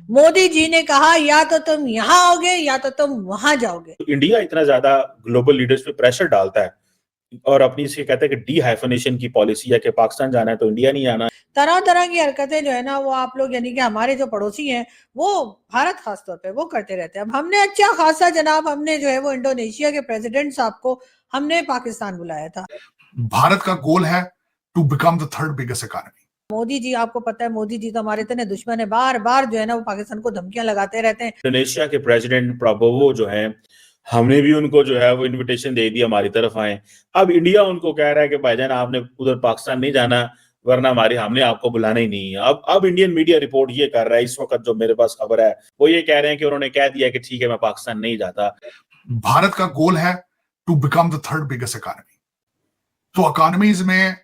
मोदी जी ने कहा या तो तुम यहाँ आओगे या तो तुम वहां जाओगे। इंडिया इतना ज्यादा ग्लोबल लीडर्स पे प्रेशर डालता है और अपनी से कहता है कि डी हाइफनेशन की पॉलिसी है कि पाकिस्तान जाना है तो इंडिया नहीं आना। तरह तरह की हरकतें जो है ना वो आप लोग यानी कि हमारे जो पड़ोसी हैं वो भारत खास तौर पे वो करते रहते हैं। अब हमने अच्छा खासा जनाब हमने जो है वो इंडोनेशिया के प्रेसिडेंट साहब को हमने पाकिस्तान बुलाया था। भारत का गोल है to become the third biggest economy. Modi ji आपको पता है मोदी जी तो हमारे इतने दुश्मन है, बार बार जो है ना वो पाकिस्तान को धमकियां लगाते रहते हैं। इंडोनेशिया के प्रेसिडेंट प्राबोवो जो है हमने भी उनको जो है वो इनविटेशन दे दी हमारी तरफ आए। अब इंडिया उनको कह रहा है कि भाईजान आपने उधर पाकिस्तान नहीं जाना वरना हमारे हमने आपको बुलाना ही नहीं है। अब इंडियन मीडिया रिपोर्ट ये कर रहा है इस वक्त जो मेरे पास खबर है वो ये कह रहे हैं कि उन्होंने कह दिया कि ठीक है मैं पाकिस्तान नहीं जाता। भारत का गोल है to become the third biggest economy. तो इकोनॉमीज में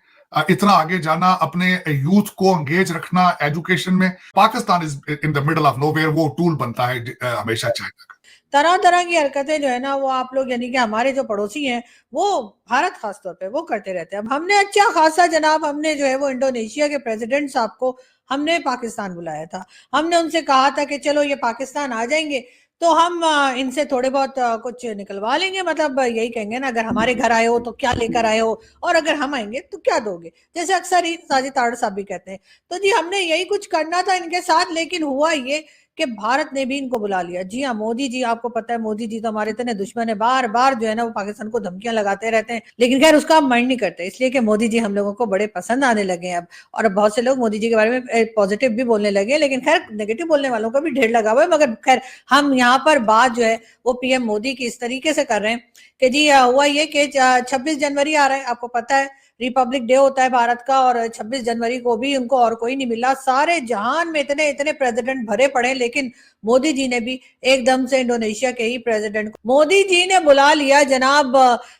इतना आगे जाना, अपने यूथ को एंगेज रखना एजुकेशन में। Pakistan is in the middle of nowhere, वो टूल बनता है हमेशा चाइना का। तरह तरह की हरकतें जो है ना वो आप लोग यानी कि हमारे जो पड़ोसी हैं वो भारत खास तौर पे वो करते रहते हैं। अब हमने अच्छा खासा जनाब हमने जो है वो इंडोनेशिया के प्रेसिडेंट साहब को हमने पाकिस्तान बुलाया था। हमने उनसे कहा था कि चलो ये पाकिस्तान आ जाएंगे तो हम इनसे थोड़े बहुत कुछ निकलवा लेंगे, मतलब यही कहेंगे ना अगर हमारे घर आए हो तो क्या लेकर आए हो और अगर हम आएंगे तो क्या दोगे, जैसे अक्सर ही साजिद ताड़ साहब भी कहते हैं। तो जी हमने यही कुछ करना था इनके साथ, लेकिन हुआ ये कि भारत ने भी इनको बुला लिया। जी हाँ, मोदी जी आपको पता है मोदी जी तो हमारे इतने दुश्मन है, बार बार जो है ना वो पाकिस्तान को धमकियां लगाते रहते हैं, लेकिन खैर उसका हम माइंड नहीं करते इसलिए कि मोदी जी हम लोगों को बड़े पसंद आने लगे हैं अब। और अब बहुत से लोग मोदी जी के बारे में पॉजिटिव भी बोलने लगे हैं, लेकिन खैर नेगेटिव बोलने वालों का भी ढेर लगा हुआ है। मगर खैर हम यहाँ पर बात जो है वो पीएम मोदी की इस तरीके से कर रहे हैं कि जी हुआ ये कि 26 जनवरी आ रहा है, आपको पता है रिपब्लिक डे होता है भारत का, और 26 जनवरी को भी उनको और कोई नहीं मिला। सारे जहान में इतने इतने प्रेसिडेंट भरे पड़े, लेकिन मोदी जी ने भी एकदम से इंडोनेशिया के ही प्रेसिडेंट को मोदी जी ने बुला लिया जनाब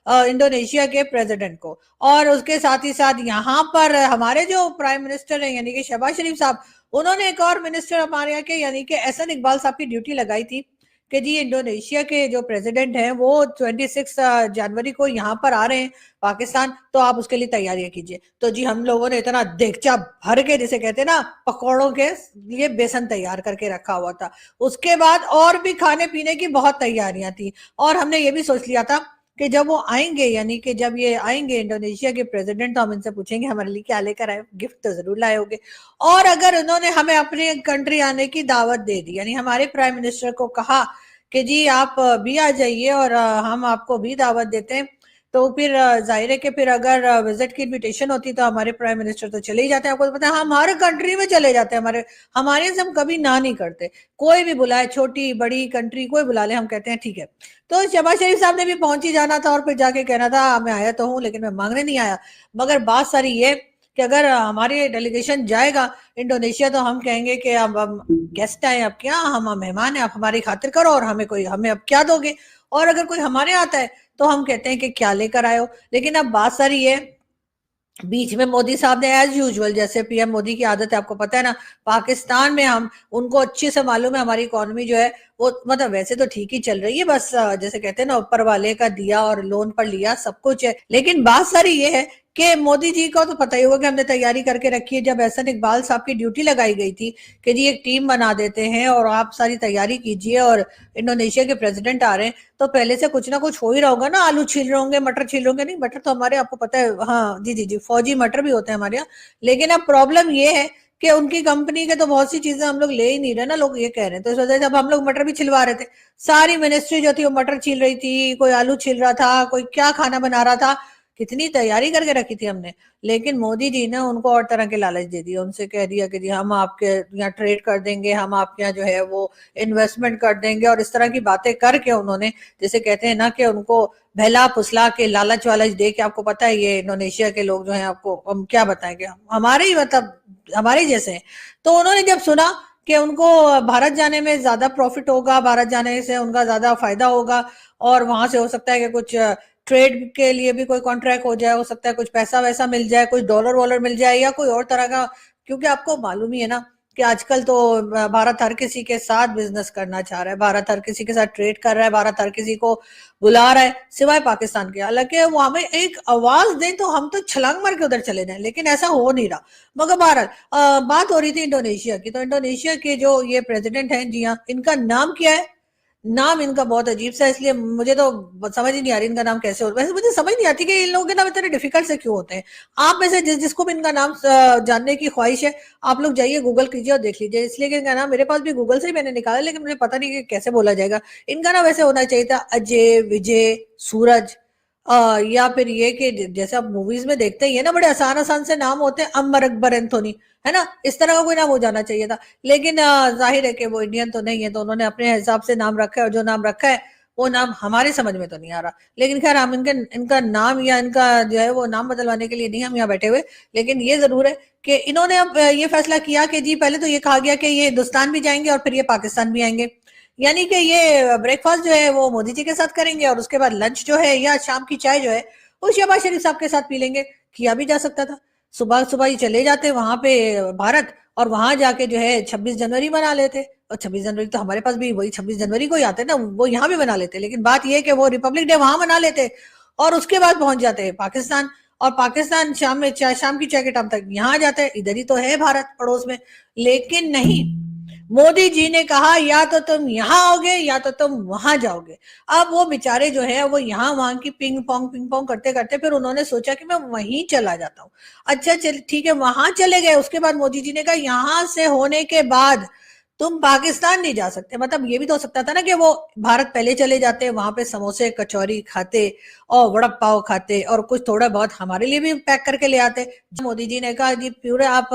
इंडोनेशिया के प्रेसिडेंट को। और उसके साथ ही साथ यहाँ पर हमारे जो प्राइम मिनिस्टर हैं यानी कि शहबाज शरीफ साहब, उन्होंने एक और मिनिस्टर हमारे यहाँ के यानी कि एहसन इकबाल साहब की ड्यूटी लगाई थी कि जी इंडोनेशिया के जो प्रेसिडेंट हैं वो 26 जनवरी को यहाँ पर आ रहे हैं पाकिस्तान, तो आप उसके लिए तैयारियां कीजिए। तो जी हम लोगों ने इतना देगचा भर के, जिसे कहते हैं ना पकौड़ों के लिए बेसन तैयार करके रखा हुआ था। उसके बाद और भी खाने पीने की बहुत तैयारियां थी, और हमने ये भी सोच लिया था कि जब वो आएंगे यानी कि जब ये आएंगे इंडोनेशिया के प्रेसिडेंट, तो हम इनसे पूछेंगे हमारे लिए क्या लेकर आए, गिफ्ट तो जरूर लाए होंगे। और अगर उन्होंने हमें अपनी कंट्री आने की दावत दे दी, यानी हमारे प्राइम मिनिस्टर को कहा कि जी आप भी आ जाइए और हम आपको भी दावत देते हैं, तो फिर जाहिर है कि फिर अगर विजिट की इनविटेशन होती तो हमारे प्राइम मिनिस्टर तो चले ही जाते हैं। आपको तो पता है हम हर कंट्री में चले जाते हैं, हमारे से हम कभी ना नहीं करते। कोई भी बुलाए, छोटी बड़ी कंट्री कोई बुला ले, हम कहते हैं ठीक है। तो शहबाज शरीफ साहब ने भी पहुंच ही जाना था और फिर जाके कहना था मैं आया तो हूँ लेकिन मैं मांगने नहीं आया। मगर बात सारी ये कि अगर हमारी डेलीगेशन जाएगा इंडोनेशिया तो हम कहेंगे कि अब हम गेस्ट आए, अब क्या हम मेहमान हैं, आप हमारी खातिर करो और हमें अब क्या दोगे। और अगर कोई हमारे आता है तो हम कहते हैं कि क्या लेकर आए हो। लेकिन अब बात सारी ये, बीच में मोदी साहब ने एज यूजुअल, जैसे पीएम मोदी की आदत है आपको पता है ना, पाकिस्तान में हम उनको अच्छे से मालूम है हमारी इकोनॉमी जो है वो मतलब वैसे तो ठीक ही चल रही है, बस जैसे कहते हैं ना ऊपर वाले का दिया और लोन पर लिया सब कुछ है। लेकिन बात सारी ये है कि मोदी जी को तो पता ही होगा कि हमने तैयारी करके रखी है। जब एहसन इकबाल साहब की ड्यूटी लगाई गई थी कि जी एक टीम बना देते हैं और आप सारी तैयारी कीजिए और इंडोनेशिया के प्रेसिडेंट आ रहे हैं, तो पहले से कुछ ना कुछ हो ही रहा होगा ना, आलू छील रहे होंगे, मटर छील रहे होंगे। नहीं मटर तो हमारे आपको पता है, हाँ जी जी जी फौजी मटर भी होते हैं हमारे यहाँ। लेकिन अब प्रॉब्लम ये है कि उनकी कंपनी के तो बहुत सी चीजें हम लोग ले ही नहीं रहे ना, लोग ये कह रहे हैं। तो इस वजह से अब हम लोग मटर भी छिलवा रहे थे, सारी मिनिस्ट्री जो थी वो मटर छील रही थी, कोई आलू छील रहा था, कोई क्या खाना बना रहा था, कितनी तैयारी करके रखी थी हमने। लेकिन मोदी जी ने उनको और तरह के लालच दे दिया, उनसे कह दिया कि जी हम आपके यहाँ ट्रेड कर देंगे, हम आपके यहाँ जो है वो इन्वेस्टमेंट कर देंगे, और इस तरह की बातें करके उन्होंने, जैसे कहते हैं ना कि उनको बहला फुसला के लालच वालच दे के, आपको पता है ये इंडोनेशिया के लोग जो है आपको हम क्या बताएंगे, हमारे ही मतलब हमारे जैसे हैं। तो उन्होंने जब सुना कि उनको भारत जाने में ज्यादा प्रॉफिट होगा, भारत जाने से उनका ज्यादा फायदा होगा, और वहां से हो सकता है कि कुछ ट्रेड के लिए भी कोई कॉन्ट्रैक्ट हो जाए, हो सकता है कुछ पैसा वैसा मिल जाए, कुछ डॉलर वॉलर मिल जाए या कोई और तरह का, क्योंकि आपको मालूम ही है ना कि आजकल तो भारत हर किसी के साथ बिजनेस करना चाह रहा है, भारत हर किसी के साथ ट्रेड कर रहा है, भारत हर किसी को बुला रहा है सिवाय पाकिस्तान के। हालांकि वो हमें एक आवाज दें तो हम तो छलांग मार के उधर चले जाएं, लेकिन ऐसा हो नहीं रहा। मगर बहरहाल बात हो रही थी इंडोनेशिया की, तो इंडोनेशिया के जो ये प्रेसिडेंट हैं, जी हाँ, इनका नाम क्या है? नाम इनका बहुत अजीब सा है, इसलिए मुझे तो समझ ही नहीं आ रही इनका नाम कैसे हो। वैसे मुझे समझ नहीं आती कि इन लोगों के नाम इतने डिफिकल्ट से क्यों होते हैं। आप में से जिसको भी इनका नाम जानने की ख्वाहिश है, आप लोग जाइए गूगल कीजिए और देख लीजिए, इसलिए कि इनका नाम मेरे पास भी गूगल से ही मैंने निकाला, लेकिन मुझे पता नहीं कि कैसे बोला जाएगा। इनका नाम वैसे होना चाहिए था अजय, विजय, सूरज, या फिर ये कि जैसे आप मूवीज में देखते ही है ना, बड़े आसान आसान से नाम होते हैं, अमर अकबर एंथोनी, है ना, इस तरह का कोई नाम हो जाना चाहिए था। लेकिन जाहिर है कि वो इंडियन तो नहीं है, तो उन्होंने अपने हिसाब से नाम रखा है, और जो नाम रखा है वो नाम हमारे समझ में तो नहीं आ रहा। लेकिन खैर हम इनका नाम या इनका जो है वो नाम बदलवाने के लिए नहीं हम यहाँ बैठे हुए। लेकिन ये जरूर है कि इन्होंने अब ये फैसला किया कि जी, पहले तो ये कहा गया कि ये हिंदुस्तान भी जाएंगे और फिर ये पाकिस्तान भी आएंगे, यानी कि ये ब्रेकफास्ट जो है वो मोदी जी के साथ करेंगे, और उसके बाद लंच जो है या शाम की चाय जो है वो शहबाज शरीफ साहब के साथ पी लेंगे। किया भी जा सकता था, सुबह सुबह ही चले जाते वहां पे भारत, और वहां जाके जो है 26 जनवरी मना लेते। और 26 जनवरी तो हमारे पास भी वही 26 जनवरी को ही आते ना, वो यहाँ भी मना लेते। लेकिन बात यह है कि वो रिपब्लिक डे वहां मना लेते और उसके बाद पहुंच जाते हैं पाकिस्तान, और पाकिस्तान शाम की चाय के टाइम तक यहाँ आ जाता है। इधर ही तो है भारत पड़ोस में। लेकिन नहीं, मोदी जी ने कहा या तो तुम यहाँ आओगे या तो तुम वहां जाओगे। अब वो बेचारे जो है वो यहाँ वहां की पिंग पोंग करते करते फिर उन्होंने सोचा कि मैं वहीं चला जाता हूँ। अच्छा चल ठीक है, वहां चले गए। उसके बाद मोदी जी ने कहा यहाँ से होने के बाद तुम पाकिस्तान नहीं जा सकते। मतलब ये भी तो हो सकता था ना कि वो भारत पहले चले जाते, वहां पे समोसे कचौरी खाते और वड़ा पाव खाते और कुछ थोड़ा बहुत हमारे लिए भी पैक करके ले आते। मोदी जी ने कहा जी पूरे आप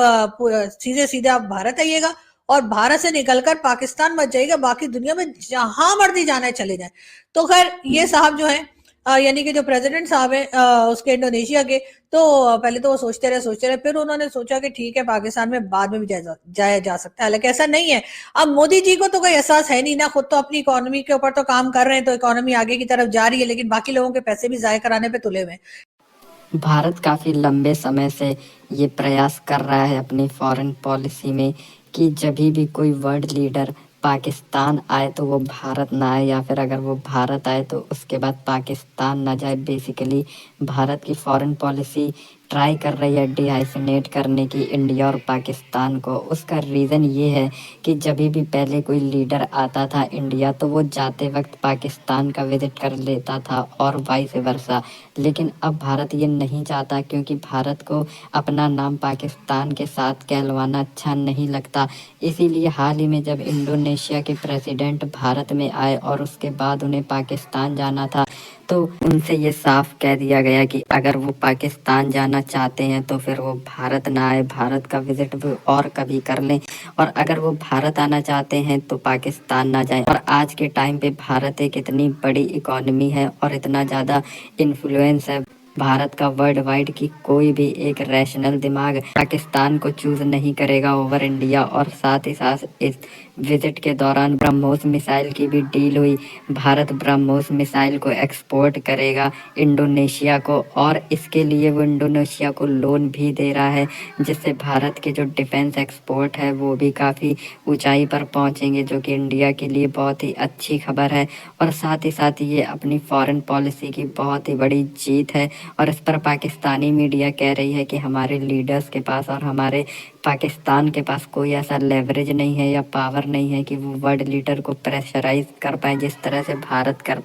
सीधे सीधे आप भारत आइएगा, और भारत से निकलकर पाकिस्तान मत जाइएगा, बाकी दुनिया में जहां मर्जी जाना है चले जाए। तो खैर ये साहब जो है यानी कि जो प्रेसिडेंट साहब है उसके इंडोनेशिया के, तो पहले तो वो सोचते रहे, फिर उन्होंने सोचा कि ठीक है पाकिस्तान में बाद में भी जाया जा सकता है। हालांकि ऐसा नहीं है। अब मोदी जी को तो कोई एहसास है नहीं ना, खुद तो अपनी इकोनॉमी के ऊपर तो काम कर रहे हैं, तो इकोनॉमी आगे की तरफ जा रही है, लेकिन बाकी लोगों के पैसे भी जाया कराने पे तुले हुए हैं। भारत काफ़ी लंबे समय से ये प्रयास कर रहा है अपनी फॉरेन पॉलिसी में कि जब भी कोई वर्ल्ड लीडर पाकिस्तान आए तो वो भारत ना आए, या फिर अगर वो भारत आए तो उसके बाद पाकिस्तान ना जाए। बेसिकली भारत की फॉरेन पॉलिसी ट्राई कर रही है डिहाइफिनेट करने की इंडिया और पाकिस्तान को। उसका रीज़न ये है कि जब भी पहले कोई लीडर आता था इंडिया तो वो जाते वक्त पाकिस्तान का विजिट कर लेता था और वाइस वर्सा। लेकिन अब भारत ये नहीं चाहता, क्योंकि भारत को अपना नाम पाकिस्तान के साथ कहलवाना अच्छा नहीं लगता। इसीलिए हाल ही में जब इंडोनेशिया के प्रेसिडेंट भारत में आए और उसके बाद उन्हें पाकिस्तान जाना था, तो उनसे ये साफ कह दिया गया कि अगर वो पाकिस्तान जाना चाहते हैं तो फिर वो भारत ना आए, भारत का विजिट वो और कभी कर लें, और अगर वो भारत आना चाहते हैं तो पाकिस्तान ना जाएं। और आज के टाइम पे भारत एक इतनी बड़ी इकोनॉमी है और इतना ज़्यादा इन्फ्लुएंस है भारत का वर्ल्ड वाइड की कोई भी एक रैशनल दिमाग पाकिस्तान को चूज नहीं करेगा ओवर इंडिया। और साथ ही साथ इस विजिट के दौरान ब्रह्मोस मिसाइल की भी डील हुई। भारत ब्रह्मोस मिसाइल को एक्सपोर्ट करेगा इंडोनेशिया को, और इसके लिए वो इंडोनेशिया को लोन भी दे रहा है, जिससे भारत के जो डिफेंस एक्सपोर्ट है वो भी काफ़ी ऊंचाई पर पहुंचेंगे, जो कि इंडिया के लिए बहुत ही अच्छी खबर है। और साथ ही साथ ये अपनी फॉरेन पॉलिसी की बहुत ही बड़ी जीत है। और इस पर पाकिस्तानी मीडिया कह रही है कि हमारे लीडर्स के पास और हमारे पाकिस्तान के पास कोई ऐसा लेवरेज नहीं है या पावर नहीं है कि वो वर्ल्ड लीडर को प्रेशराइज कर पाए जिस तरह से भारत करता है।